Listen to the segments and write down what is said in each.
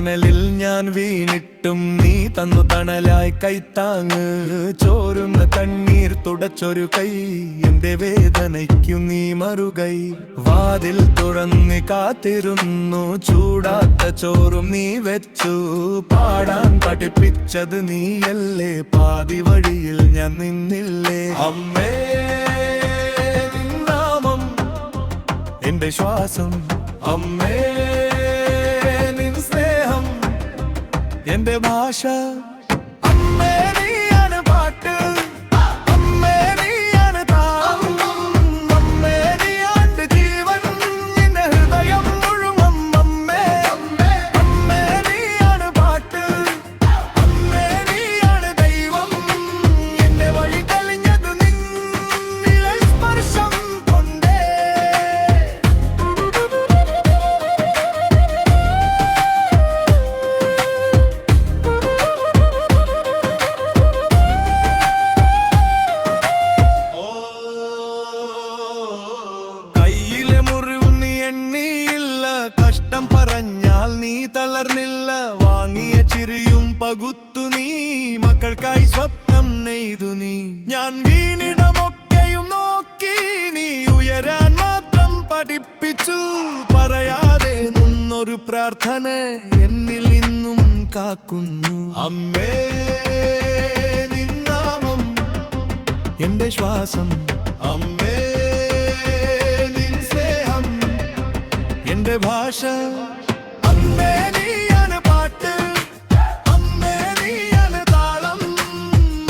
കനലിൽ ഞാൻ വീണിട്ടും നീ തന്നു തണലായി കൈത്താങ്ങ്. ചോരുന്ന കണ്ണീർ തുടച്ചൊരു കൈ, എന്റെ വേദനയ്ക്കു നീ മറുകൈ. വാതിൽ തുറന്ന് കാത്തിരുന്നു, ചൂടാത്ത ചോറും നീ വെച്ചു. പാടാൻ പഠിപ്പിച്ചത് നീയല്ലേ, പാതി വഴിയിൽ ഞാൻ നിന്നില്ലേ. അമ്മേ നിൻ നാമം എന്റെ ശ്വാസം, അമ്മേ നിൻ സ്നേഹം എന്റെ ഭാഷ. അമ്മേ നീയാണ് പാട്ട്, അമ്മേ നീയാണ് താളം, അമ്മേ നീയാണ് ജീവൻ എന്റെ ഹൃദയം മുഴുവൻ. അമ്മേ അമ്മേ നീയാണ് പാട്ട്, അമ്മേ നീയാണ് ദൈവം. എന്റെ വഴി തെളിഞ്ഞത് നിൻ നിഴൽ സ്പർശം കൊണ്ടേ. കയ്യിലെ മുറിവ് നീ എണ്ണിയില്ല, കഷ്ടം പറഞ്ഞാൽ നീ തളർന്നില്ല. വാങ്ങിയ ചിരിയും പകുത്തു നീ, മക്കൾക്കായി സ്വപ്നം നെയ്തു നീ. ഞാൻ വീണിടമൊക്കെയും നോക്കി, നീ ഉയരാൻ മാത്രം പഠിപ്പിച്ചു. പറയാതെ നിന്നൊരു പ്രാർത്ഥന എന്നിൽ ഇന്നും കാക്കുന്നു. അമ്മേ നിൻ നാമം എന്റെ ശ്വാസം, അമ്മേ നിൻ സ്നേഹം എന്റെ ഭാഷ. അമ്മേ നീയാണ് പാട്ട്, അമ്മേ നീയാണ് താളം,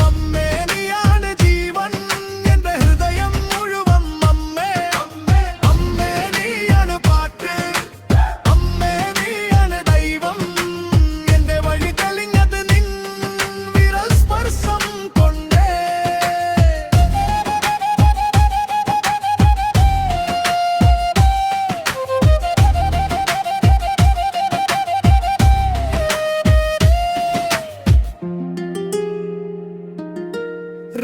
അമ്മേ നീയാണ് ജീവൻ എന്റെ ഹൃദയം മുഴുവൻ. അമ്മേ അമ്മേ നീയാണ് പാട്ട്, അമ്മേ നീയാണ് ദൈവം. എന്റെ വഴി തെളിഞ്ഞത് നിൻ വിരൽ സ്പർശം കൊണ്ടേ.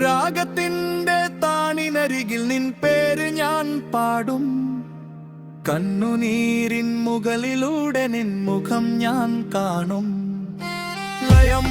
രാഗത്തിന്റെ താണിനരികിൽ നിൻ പേര് ഞാൻ പാടും. കണ്ണുനീരിൻ മുകളിലൂടെ നിൻ മുഖം ഞാൻ കാണും. ലയം